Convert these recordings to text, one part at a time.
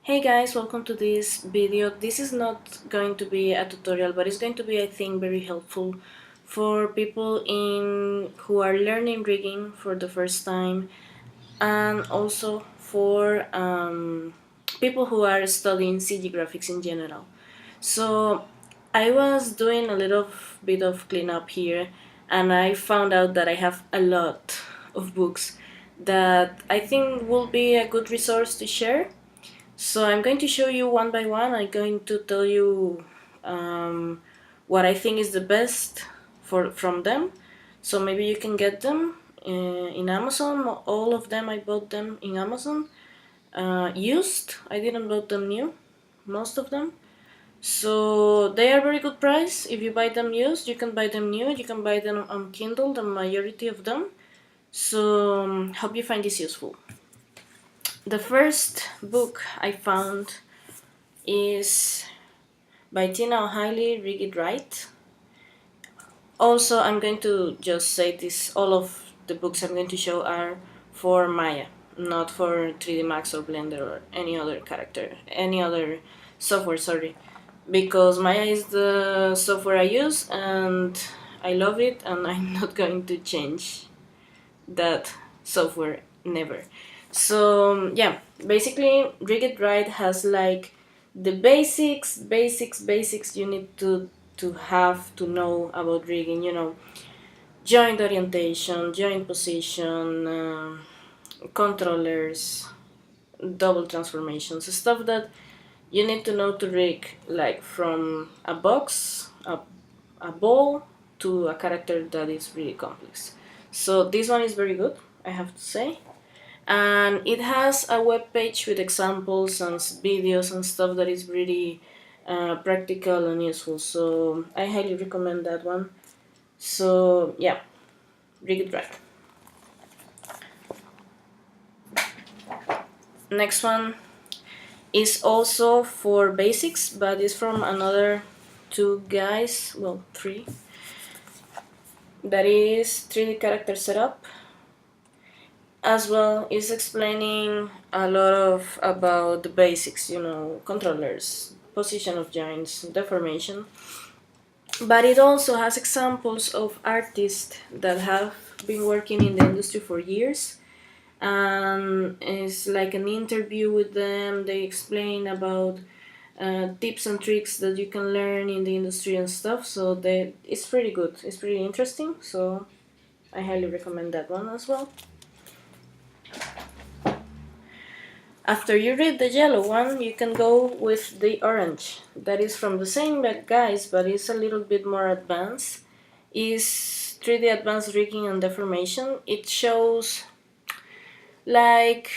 Hey guys, welcome to this video. This is not going to be a tutorial, but it's going to be, I think, very helpful for people who are learning rigging for the first time, and also for people who are studying CG graphics in general. So I was doing a little bit of cleanup here, and I found out that I have a lot of books that I think will be a good resource to share. So I'm going to show you one by one. I'm going to tell you what I think is the best from them. So maybe you can get them in Amazon. All of them, I bought them in Amazon. Used. I didn't buy them new. Most of them. So they are very good price. If you buy them used, you can buy them new. You can buy them on Kindle. The majority of them. So hope you find this useful. The first book I found is by Tina O'Reilly, Rig It Right. Also, I'm going to just say this, all of the books I'm going to show are for Maya, not for 3D Max or Blender or any other software, sorry. Because Maya is the software I use and I love it, and I'm not going to change that software, never. So yeah, basically Rig It Right has like the basics you need to have to know about rigging, joint orientation, joint position, controllers, double transformations, stuff that you need to know to rig, like from a box, a ball, to a character that is really complex. So this one is very good, I have to say. And it has a web page with examples and videos and stuff that is really practical and useful. So I highly recommend that one. So yeah, Rig It Right. Next one is also for basics, but it's from another two guys, well, three. That is 3D character setup. As well, is explaining a lot about the basics, controllers, position of joints, deformation. But it also has examples of artists that have been working in the industry for years, and it's like an interview with them. They explain about tips and tricks that you can learn in the industry and stuff. So it's pretty good. It's pretty interesting. So I highly recommend that one as well. After you read the yellow one, you can go with the orange. That is from the same guys, but it's a little bit more advanced. Is 3D Advanced Rigging and Deformation. It shows like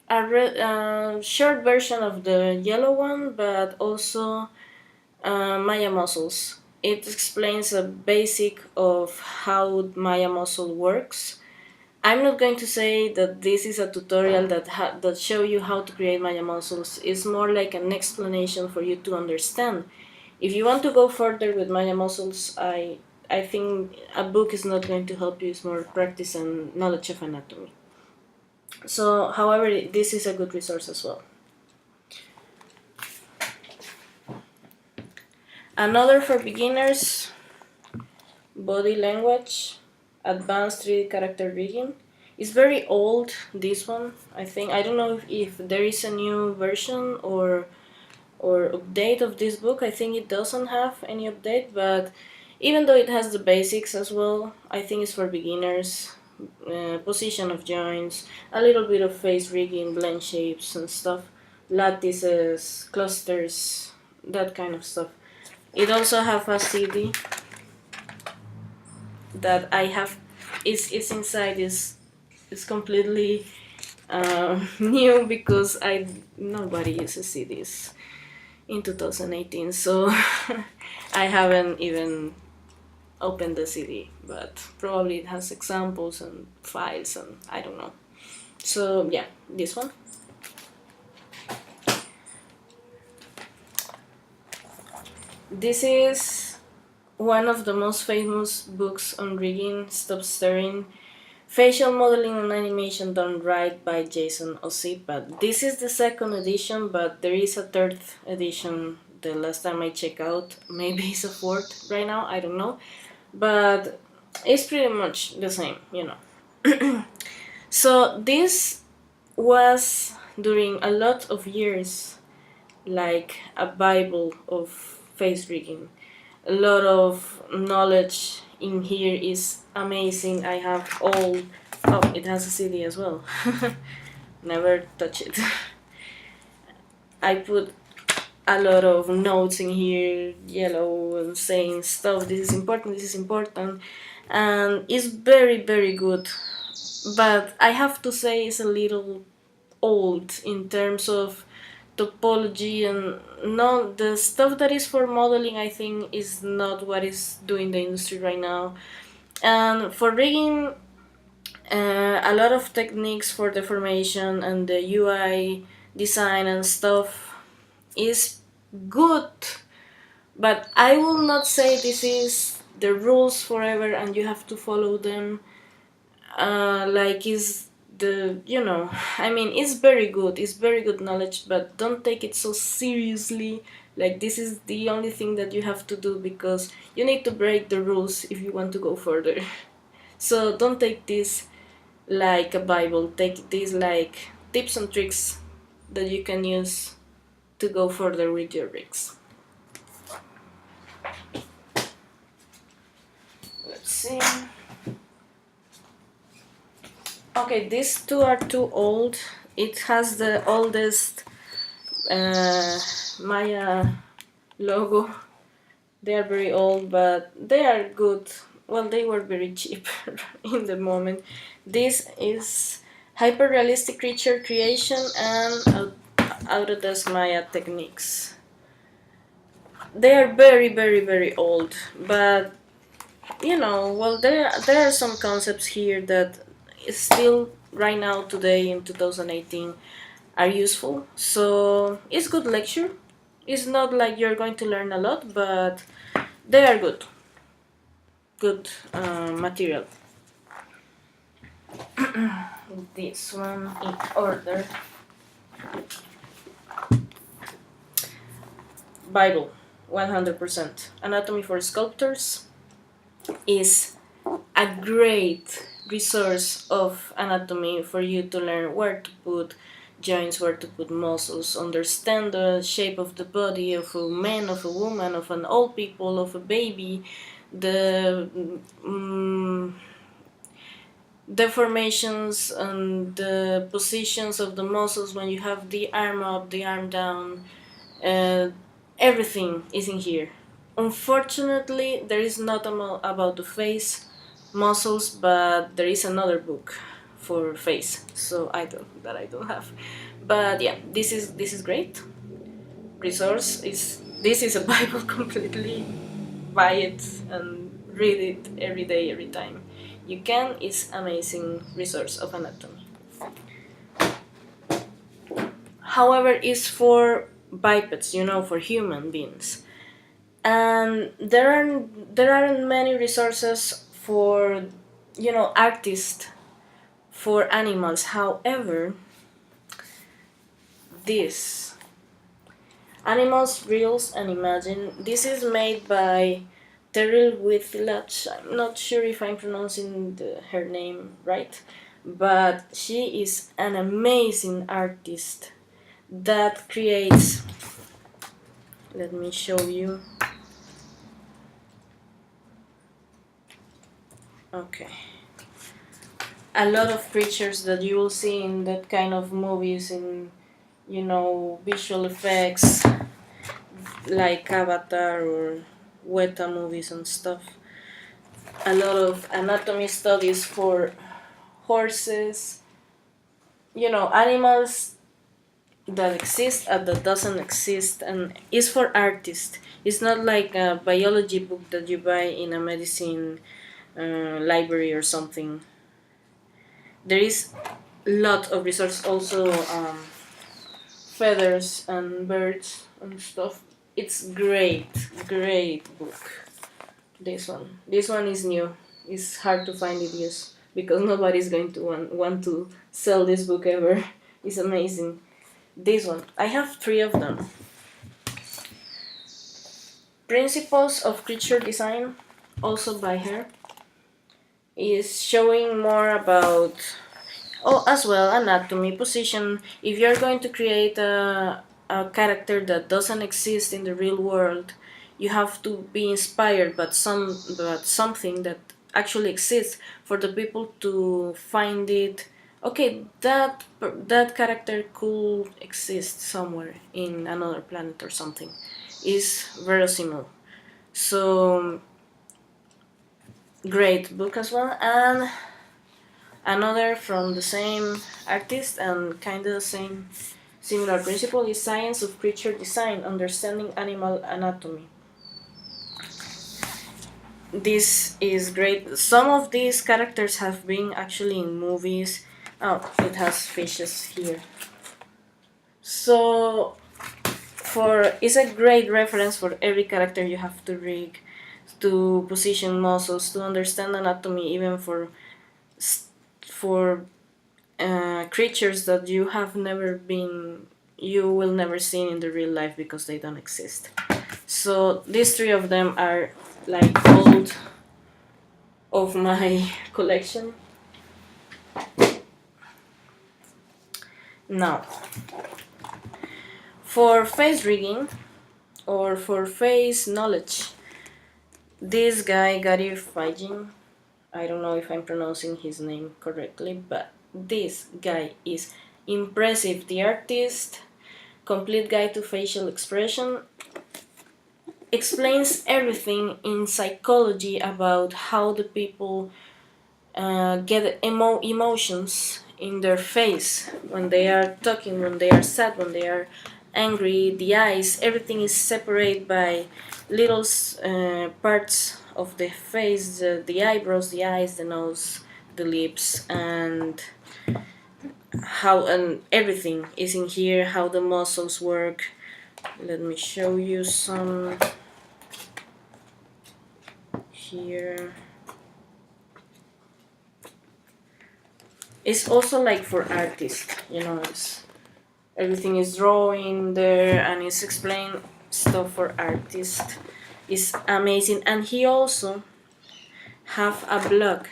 a short version of the yellow one, but also Maya muscles. It explains a basic of how Maya muscle works. I'm not going to say that this is a tutorial that show you how to create Maya muscles. It's more like an explanation for you to understand. If you want to go further with Maya muscles, I think a book is not going to help you. It's more practice and knowledge of anatomy. So, however, this is a good resource as well. Another for beginners, Body Language, Advanced 3D Character Rigging. It's very old, this one, I think. I don't know if there is a new version or update of this book. I think it doesn't have any update, but even though it has the basics as well, I think it's for beginners. Position of joints, a little bit of face rigging, blend shapes and stuff, lattices, clusters, that kind of stuff. It also have a CD that I have. Is inside is completely new, because nobody uses CDs in 2018, so I haven't even opened the CD, but probably it has examples and files and I don't know. So yeah, this one. This is one of the most famous books on rigging, Stop Stirring, Facial modeling and animation done right by Jason Osipa. This is the second edition, but there is a third edition. The last time I checked out, maybe it's a fourth right now. I don't know, but it's pretty much the same, you know. So this was during a lot of years like a bible of face rigging. A lot of knowledge in here is amazing. I have all. Oh, it has a CD as well. Never touch it. I put a lot of notes in here, yellow, and saying stuff. This is important. This is important, and it's very very good. But I have to say it's a little old in terms of topology, and no, the stuff that is for modeling I think is not what is doing the industry right now. And for rigging, a lot of techniques for deformation and the UI design and stuff is good, but I will not say this is the rules forever and you have to follow them. Like is the, you know, I mean, it's very good, it's very good knowledge, but don't take it so seriously. Like this is the only thing that you have to do, because you need to break the rules if you want to go further. So don't take this like a bible, take this like tips and tricks that you can use to go further with your rigs. Let's see. Okay, these two are too old. It has the oldest Maya logo. They are very old, but they are good. Well, they were very cheap in the moment. This is hyper-realistic creature creation and Autodesk Maya techniques. They are very, very, very old, but you know, well, there are some concepts here that is still right now today in 2018 are useful. So it's good lecture. It's not like you're going to learn a lot, but they are good material. This one in order. Bible, 100%. Anatomy for Sculptors is a great resource of anatomy for you to learn where to put joints, where to put muscles, understand the shape of the body of a man, of a woman, of an old people, of a baby, the deformations and the positions of the muscles when you have the arm up, the arm down. Everything is in here. Unfortunately, there is not about the face muscles, but there is another book for face, so I don't have. But yeah, this is great. Resource is, this is a bible completely. Buy it and read it every day, every time you can. It's amazing resource of anatomy. However, it's for bipeds, you know, for human beings, and there aren't many resources for, you know, artists for animals. However, this animals reels and imagine, this is made by Terrell Whitlatch. I'm not sure if I'm pronouncing her name right, but she is an amazing artist that creates, let me show you. Okay, a lot of creatures that you will see in that kind of movies, in, you know, visual effects like Avatar or Weta movies and stuff. A lot of anatomy studies for horses, you know, animals that exist and that doesn't exist, and is for artists. It's not like a biology book that you buy in a medicine library or something. There is a lot of resources, also feathers and birds and stuff. It's great book. This one is new. It's hard to find it, yes. because nobody's going to want to sell this book ever. It's amazing. This one, I have three of them. Principles of Creature Design, also by her, is showing more about, oh, as well, anatomy, position. If you're going to create a character that doesn't exist in the real world, you have to be inspired by something that actually exists for the people to find it. Okay, that character could exist somewhere in another planet or something. Is verosimil. So great book as well. And another from the same artist and kind of the same similar principle is Science of Creature Design, Understanding Animal Anatomy. This is great. Some of these characters have been actually in movies. Oh, it has fishes here. So it's a great reference for every character you have to rig, to position muscles, to understand anatomy, even for creatures that you will never see in the real life because they don't exist. So these three of them are like gold of my collection. Now, for face rigging or for face knowledge, this guy Gary Fajin, I don't know if I'm pronouncing his name correctly, but this guy is impressive. The artist, Complete Guide to Facial Expression, explains everything in psychology about how the people get emotions in their face when they are talking, when they are sad, when they are angry. The eyes, everything is separated by little parts of the face, the eyebrows, the eyes, the nose, the lips, and everything is in here, how the muscles work. Let me show you some here. It's also like for artists, everything is drawing there and it's explain stuff for artists. It's amazing. And he also has a blog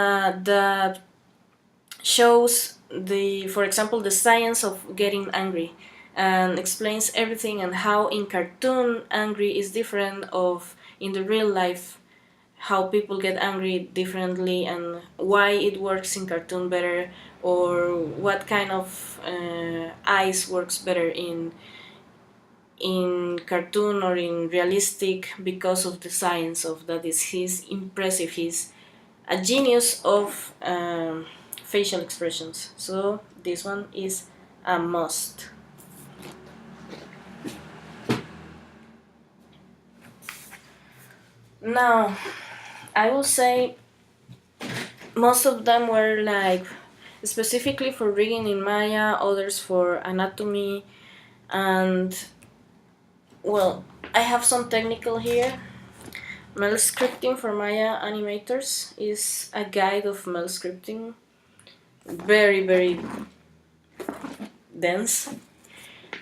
that shows for example, the science of getting angry, and explains everything, and how in cartoon angry is different of in the real life, how people get angry differently and why it works in cartoon better, or what kind of eyes works better in cartoon or in realistic, because of the science of that. Is he's impressive. He's a genius of facial expressions. So this one is a must. Now, I will say most of them were like specifically for rigging in Maya, others for anatomy, and well, I have some technical here. Mel scripting for Maya animators is a guide of Mel scripting. Very, very dense.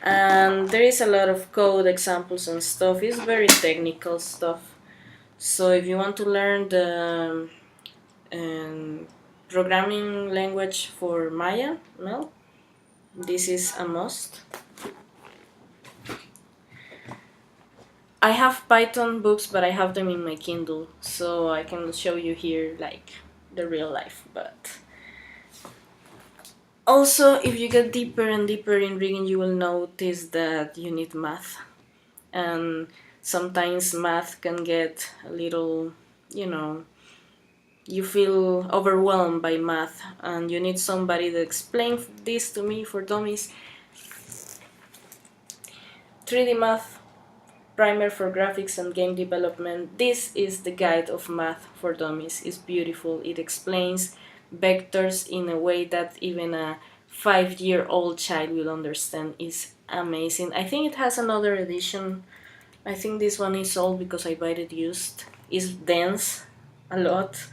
And there is a lot of code examples and stuff. It's very technical stuff. So if you want to learn the programming language for Maya, Mel, this is a must. I have Python books, but I have them in my Kindle, so I can show you here like the real life. But also, if you get deeper and deeper in rigging, you will notice that you need math, and sometimes math can get a little, you feel overwhelmed by math, and you need somebody to explain this to me for dummies. 3D Math Primer for Graphics and Game Development. This is the guide of math for dummies. It's beautiful. It explains vectors in a way that even a 5-year-old child will understand. It's amazing. I think it has another edition. I think this one is old because I bought it used. is dense a lot,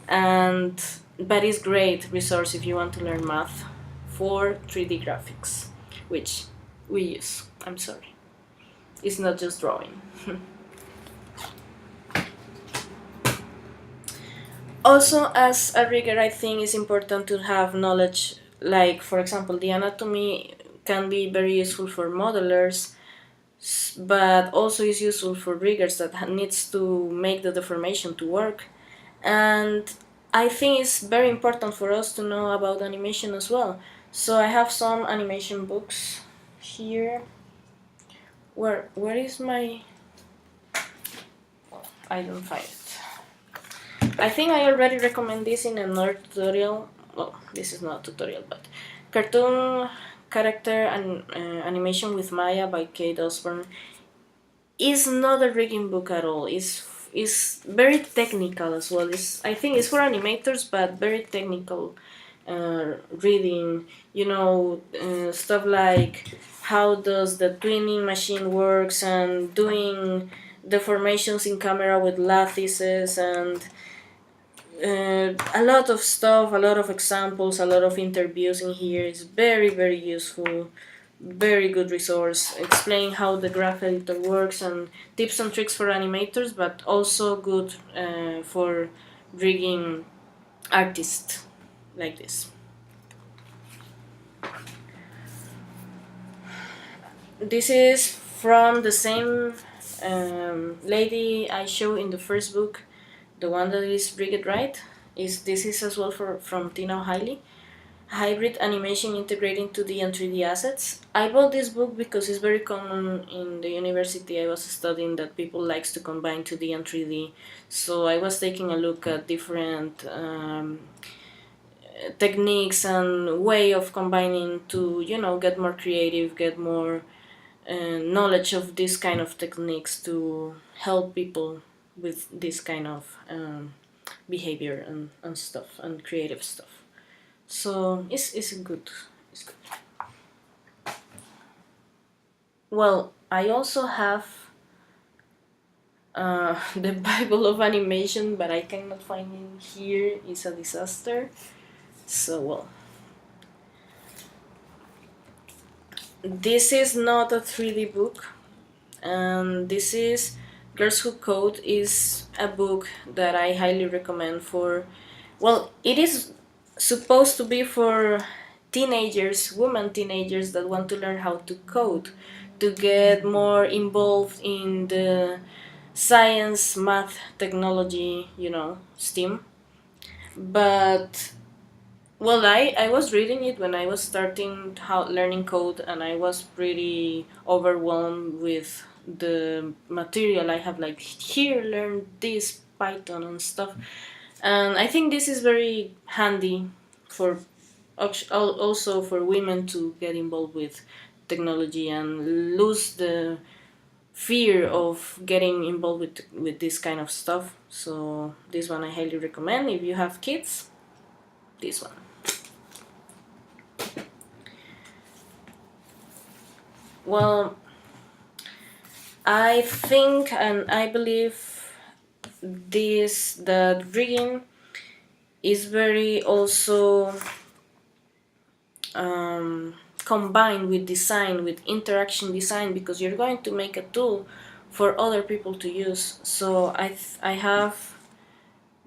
and but it's great resource if you want to learn math for 3D graphics, which we use. I'm sorry, it's not just drawing. Also, as a rigger, I think it's important to have knowledge, like, for example, the anatomy can be very useful for modelers, but also is useful for riggers that needs to make the deformation to work. And I think it's very important for us to know about animation as well. So I have some animation books here. Where is my... I don't find it. I think I already recommend this in another tutorial. Well, this is not a tutorial, but Cartoon Character and Animation with Maya by Kate Osborne is not a rigging book at all. It's very technical as well. I think it's for animators, but very technical reading. Stuff like how does the twinning machine works, and doing deformations in camera with lattices, and a lot of stuff, a lot of examples, a lot of interviews in here. It's very, very useful, very good resource explaining how the graph editor works, and tips and tricks for animators, but also good for rigging artists like this. This is from the same lady I showed in the first book, the one that is rigged right. This is as well from Tina O'Reilly. Hybrid animation integrating 2D and 3D assets. I bought this book because it's very common in the university I was studying that people likes to combine 2D and 3D. So I was taking a look at different techniques and way of combining to get more creative, get more knowledge of this kind of techniques to help people with this kind of behavior and stuff and creative stuff. So it's good. It's good. Well, I also have the Bible of animation, but I cannot find it here. It's a disaster. So well, this is not a 3D book, and this is Girls Who Code is a book that I highly recommend for. Well, it is supposed to be for teenagers, women teenagers that want to learn how to code, to get more involved in the science, math, technology, STEAM. But well, I was reading it when I was starting learning code, and I was pretty overwhelmed with the material I have. Like, here, learn this Python and stuff. And I think this is very handy for also for women to get involved with technology and lose the fear of getting involved with this kind of stuff. So this one I highly recommend if you have kids. This one. Well, I think and I believe that rigging is very also combined with design, with interaction design, because you're going to make a tool for other people to use. So I have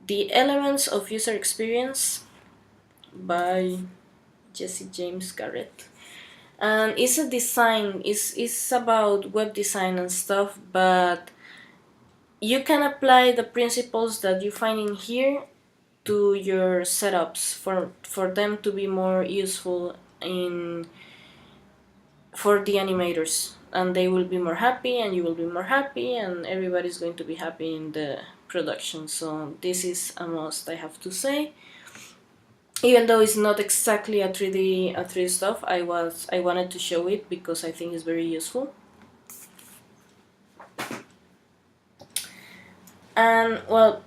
The Elements of User Experience by Jesse James Garrett. And it's a design, it's about web design and stuff, but you can apply the principles that you find in here to your setups for them to be more useful for the animators, and they will be more happy, and you will be more happy, and everybody's going to be happy in the production. So this is a must, I have to say. Even though it's not exactly a 3D stuff, I wanted to show it because I think it's very useful. And well,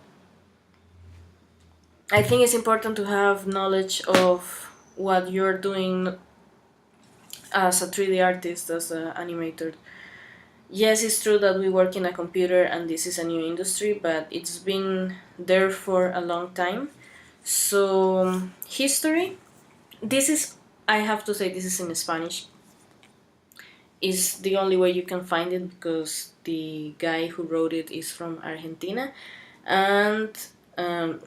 I think it's important to have knowledge of what you're doing as a 3D artist, as an animator. Yes, it's true that we work in a computer and this is a new industry, but it's been there for a long time. So, history, this is, I have to say, this is in Spanish, is the only way you can find it because the guy who wrote it is from Argentina and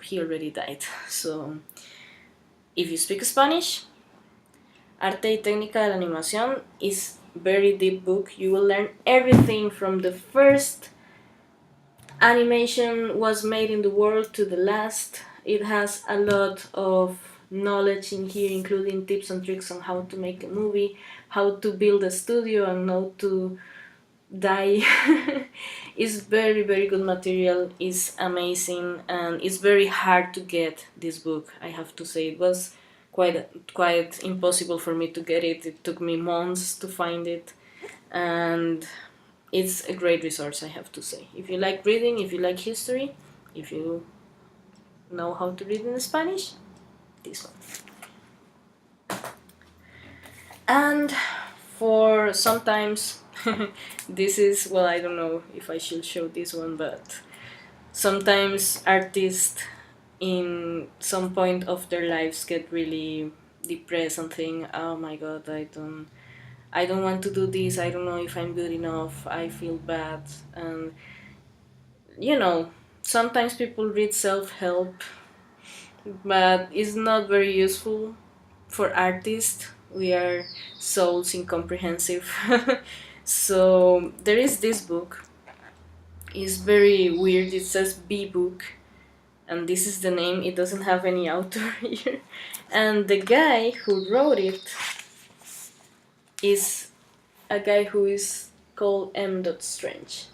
he already died. So, if you speak Spanish, Arte y Técnica de la Animación is very deep book. You will learn everything from the first animation was made in the world to the last. It has a lot of knowledge in here, including tips and tricks on how to make a movie, how to build a studio, and how to die. It's very very good material. It's amazing, and it's very hard to get this book. I have to say it was quite impossible for me to get it. It took me months to find it, and it's a great resource, I have to say. If you like reading, if you like history, if you know how to read in Spanish, this one. And for sometimes, this is, well, I don't know if I should show this one, but sometimes artists in some point of their lives get really depressed and think, oh my god, I don't want to do this, I don't know if I'm good enough, I feel bad. And sometimes people read self-help, but it's not very useful for artists. We are souls incomprehensive. So there is this book. It's very weird. It says B book, and this is the name. It doesn't have any author here. And the guy who wrote it is a guy who is called M. Strange.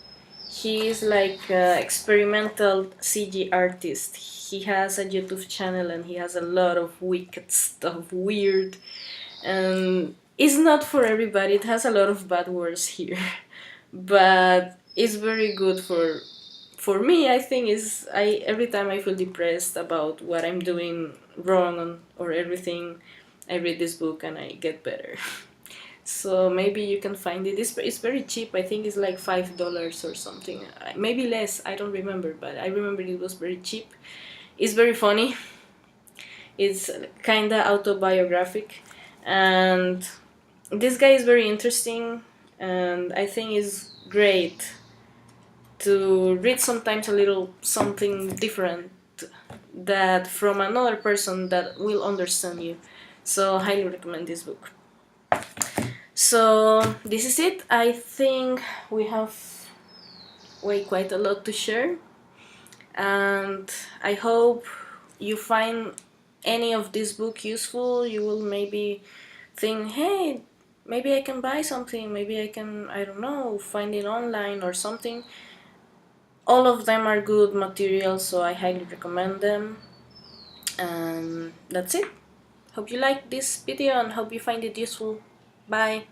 He is like an experimental CG artist. He has a YouTube channel and he has a lot of wicked stuff, weird, and it's not for everybody. It has a lot of bad words here, but it's very good for me. I think is I every time I feel depressed about what I'm doing wrong or everything, I read this book and I get better. So maybe you can find it. It's very cheap. I think it's like $5 or something. Maybe less. I don't remember, but I remember it was very cheap. It's very funny. It's kinda autobiographic, and this guy is very interesting. And I think it's great to read sometimes a little something different that from another person that will understand you. So highly recommend this book. So this is it. I think we have quite a lot to share, and I hope you find any of this book useful. You will maybe think, hey, maybe I can buy something, maybe I can, I don't know, find it online or something. All of them are good materials, so I highly recommend them. And that's it. Hope you like this video and hope you find it useful. Bye.